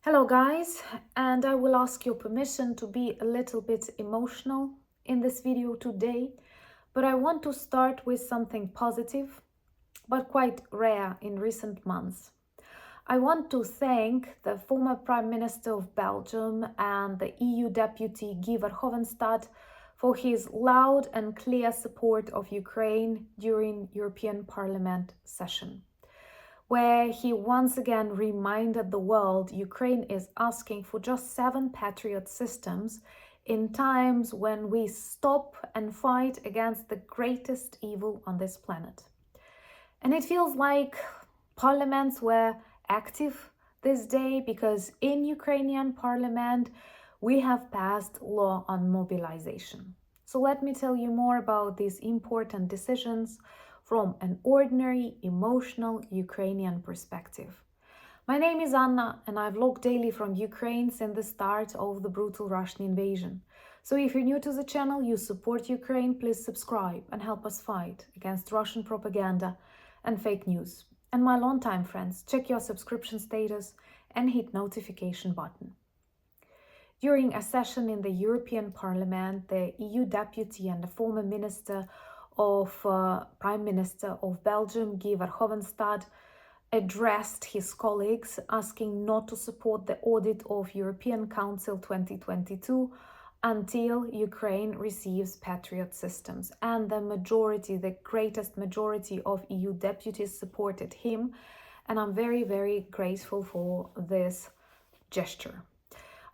Hello guys, and I will ask your permission to be a little bit emotional in this video today, but I want to start with something positive, but quite rare in recent months. I want to thank the former Prime Minister of Belgium and the EU Deputy Guy Verhofstadt for his loud and clear support of Ukraine during European Parliament session, where he once again reminded the world Ukraine is asking for just 7 Patriot systems in times when we stop and fight against the greatest evil on this planet. And it feels like parliaments were active this day because in Ukrainian parliament we have passed law on mobilization. So let me tell you more about these important decisions from an ordinary, emotional Ukrainian perspective. My name is Anna and I vlog daily from Ukraine since the start of the brutal Russian invasion. So if you're new to the channel, you support Ukraine, please subscribe and help us fight against Russian propaganda and fake news. And my longtime friends, check your subscription status and hit notification button. During a session in the European Parliament, the EU deputy and the former Prime Minister of Belgium, Guy Verhofstadt, addressed his colleagues asking not to support the audit of European Council 2022 until Ukraine receives Patriot systems. And the greatest majority of EU deputies supported him. And I'm very, very grateful for this gesture.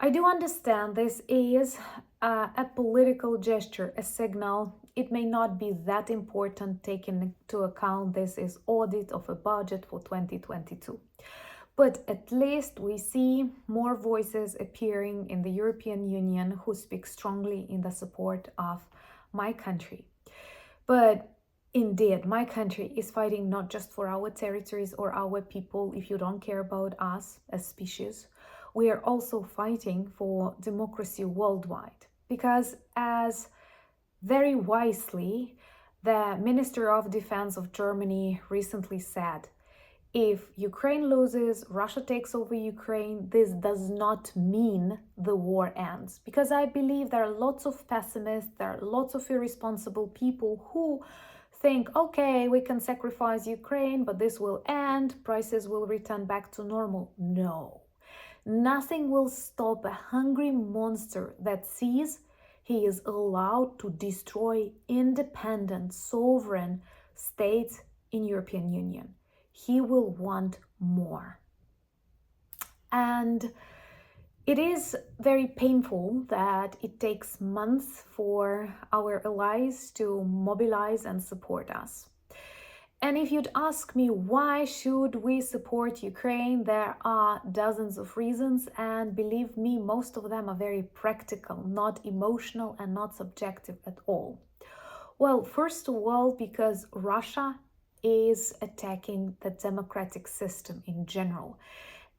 I do understand this is a political gesture, a signal. It may not be that important taking into account this is audit of a budget for 2022. But at least we see more voices appearing in the European Union who speak strongly in the support of my country. But indeed, my country is fighting not just for our territories or our people. If you don't care about us as species, we are also fighting for democracy worldwide. Because as very wisely, the Minister of Defense of Germany recently said, if Ukraine loses, Russia takes over Ukraine, this does not mean the war ends. Because I believe there are lots of pessimists, there are lots of irresponsible people who think, okay, we can sacrifice Ukraine, but this will end, prices will return back to normal. No. Nothing will stop a hungry monster that sees he is allowed to destroy independent, sovereign states in European Union. He will want more. And it is very painful that it takes months for our allies to mobilize and support us. And if you'd ask me why should we support Ukraine, there are dozens of reasons, and believe me, most of them are very practical, not emotional and not subjective at all. Well, first of all, because Russia is attacking the democratic system in general.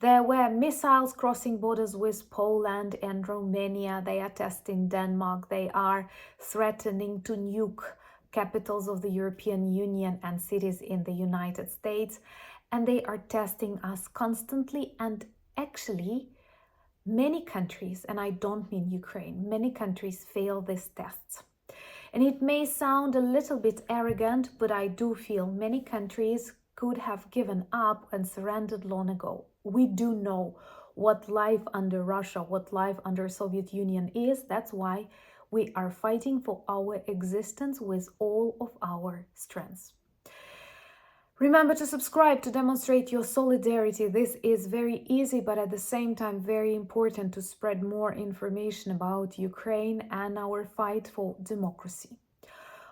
There were missiles crossing borders with Poland and Romania. They are testing Denmark. They are threatening to nuke capitals of the European Union and cities in the United States, and they are testing us constantly. And actually, many countries, and I don't mean Ukraine, many countries fail these tests. And it may sound a little bit arrogant, but I do feel many countries could have given up and surrendered long ago. We do know what life under Russia, what life under Soviet Union is. That's why we are fighting for our existence with all of our strengths. Remember to subscribe to demonstrate your solidarity. This is very easy, but at the same time very important to spread more information about Ukraine and our fight for democracy.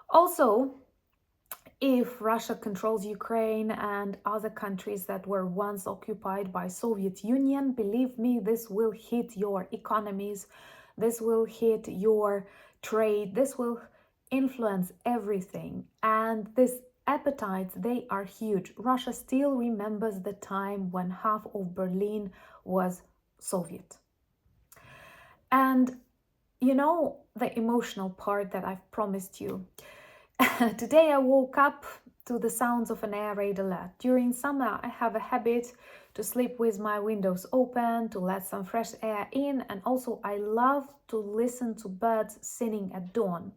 Also, if Russia controls Ukraine and other countries that were once occupied by Soviet Union, believe me, this will hit your economies. This will hit your trade. This will influence everything. And these appetites, they are huge. Russia still remembers the time when half of Berlin was Soviet. And you know the emotional part that I've promised you. Today I woke up to the sounds of an air raid alert. During summer, I have a habit to sleep with my windows open, to let some fresh air in, and also I love to listen to birds singing at dawn.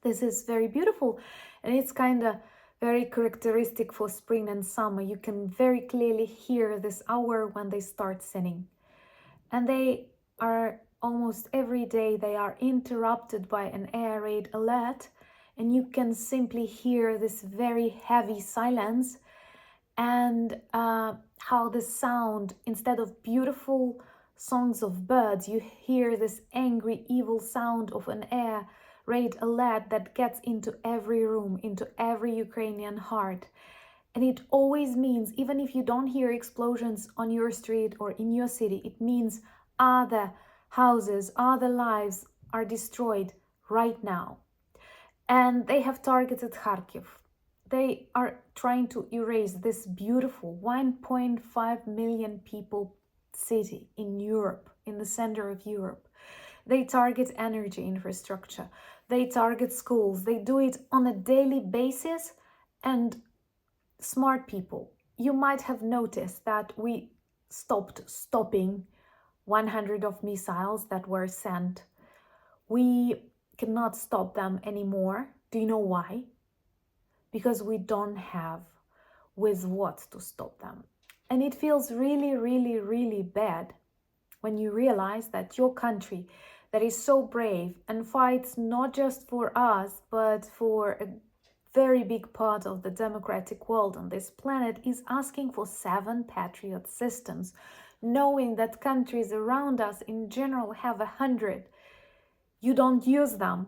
This is very beautiful, and it's kind of very characteristic for spring and summer. You can very clearly hear this hour when they start singing. And they are almost every day, they are interrupted by an air raid alert, and you can simply hear this very heavy silence, and how the sound, instead of beautiful songs of birds, you hear this angry, evil sound of an air raid alert that gets into every room, into every Ukrainian heart. And it always means, even if you don't hear explosions on your street or in your city, it means other houses, other lives are destroyed right now. And they have targeted Kharkiv. They are trying to erase this beautiful 1.5 million people city in Europe, in the center of Europe. They target energy infrastructure. They target schools. They do it on a daily basis. And smart people, you might have noticed that we stopping 100 of missiles that were sent. We cannot stop them anymore. Do you know why? Because we don't have with what to stop them. And it feels really, really, really bad when you realize that your country that is so brave and fights not just for us, but for a very big part of the democratic world on this planet, is asking for 7 Patriot systems, knowing that countries around us in general have 100. You don't use them.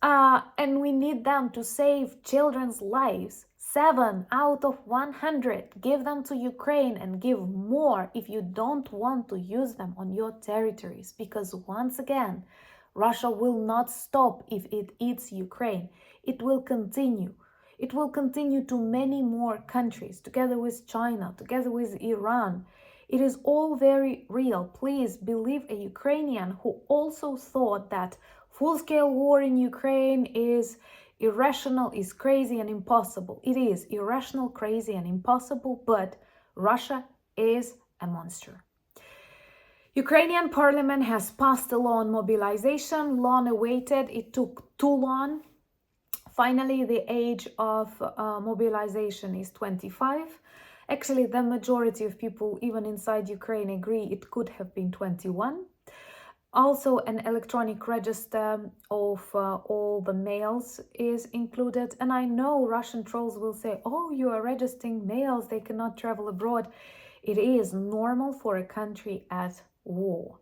And we need them to save children's lives. 7 out of 100. Give them to Ukraine and give more if you don't want to use them on your territories. Because once again, Russia will not stop if it eats Ukraine. It will continue. It will continue to many more countries, together with China, together with Iran. It is all very real. Please believe a Ukrainian who also thought that full-scale war in Ukraine is irrational, is crazy and impossible. It is irrational, crazy and impossible, but Russia is a monster. Ukrainian parliament has passed a law on mobilization, long awaited. It took too long. Finally, the age of mobilization is 25. Actually, the majority of people, even inside Ukraine, agree it could have been 21. Also, an electronic register of all the males is included. And I know Russian trolls will say, oh, you are registering males, they cannot travel abroad. It is normal for a country at war.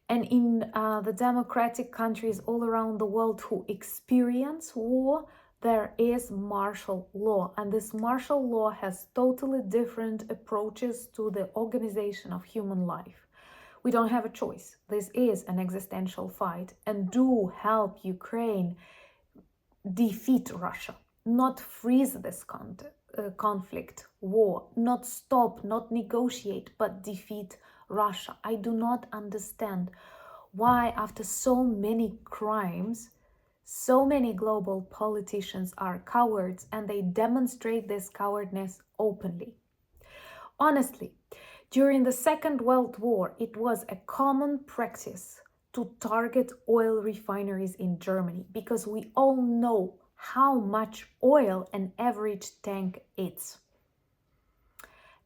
And in the democratic countries all around the world who experience war, there is martial law. And this martial law has totally different approaches to the organization of human life. We don't have a choice. This is an existential fight. And do help Ukraine defeat Russia, not freeze this conflict, war, not stop, not negotiate, but defeat Russia. I do not understand why, after so many crimes, so many global politicians are cowards and they demonstrate this cowardness openly. Honestly, during the Second World War, it was a common practice to target oil refineries in Germany because we all know how much oil an average tank eats.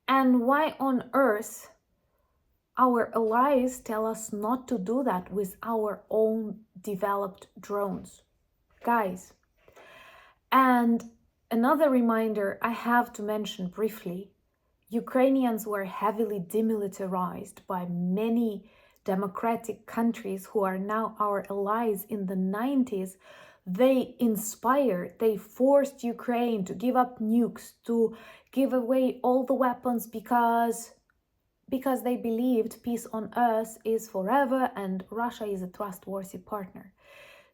And why on earth our allies tell us not to do that with our own developed drones? Guys, and another reminder I have to mention briefly, Ukrainians were heavily demilitarized by many democratic countries who are now our allies in the 90s. They inspired, they forced Ukraine to give up nukes, to give away all the weapons because they believed peace on earth is forever and Russia is a trustworthy partner.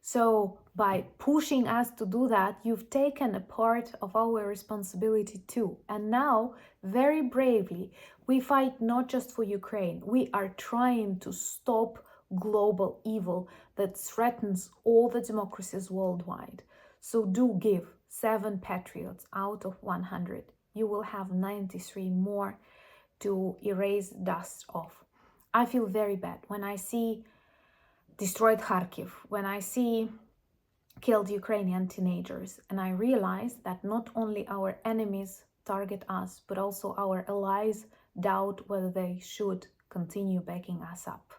So by pushing us to do that, you've taken a part of our responsibility too. And now, very bravely, we fight not just for Ukraine. We are trying to stop global evil that threatens all the democracies worldwide. So do give 7 Patriots out of 100. You will have 93 more to erase dust off. I feel very bad when I see destroyed Kharkiv, when I see killed Ukrainian teenagers, and I realize that not only our enemies target us, but also our allies doubt whether they should continue backing us up.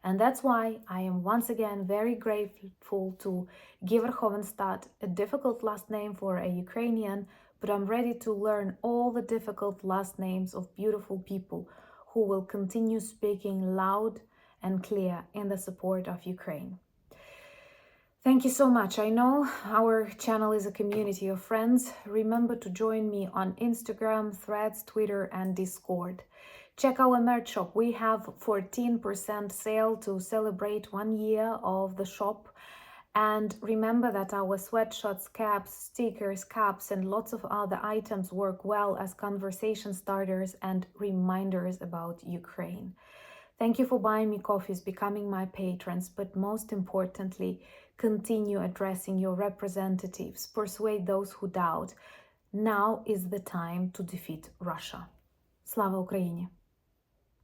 And that's why I am once again very grateful to Guy Verhofstadt, a difficult last name for a Ukrainian, but I'm ready to learn all the difficult last names of beautiful people who will continue speaking loud and clear in the support of Ukraine. Thank you so much. I know our channel is a community of friends. Remember to join me on Instagram, Threads, Twitter, and Discord. Check our merch shop. We have 14% sale to celebrate 1 year of the shop. And remember that our sweatshirts, caps, stickers, cups, and lots of other items work well as conversation starters and reminders about Ukraine. Thank you for buying me coffees, becoming my patrons, but most importantly, continue addressing your representatives, persuade those who doubt. Now is the time to defeat Russia. Slava Ukraini!